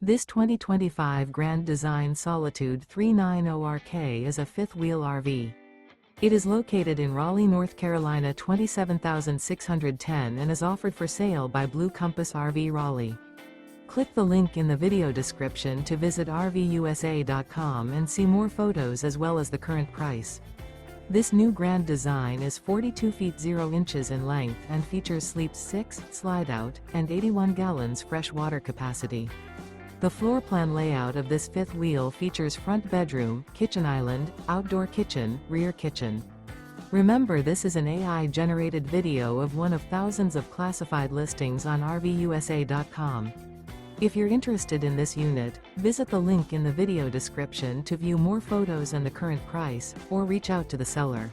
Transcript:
This 2025 Grand Design Solitude 390RK is a fifth-wheel RV. It is located in Raleigh, North Carolina 27610 and is offered for sale by Blue Compass RV Raleigh. Click the link in the video description to visit RVUSA.com and see more photos as well as the current price. This new Grand Design is 42 feet 0 inches in length and features sleeps 6, slide-out, and 81 gallons fresh water capacity. The floor plan layout of this fifth wheel features front bedroom, kitchen island, outdoor kitchen, rear kitchen. Remember, this is an AI-generated video of one of thousands of classified listings on RVUSA.com. If you're interested in this unit, visit the link in the video description to view more photos and the current price, or reach out to the seller.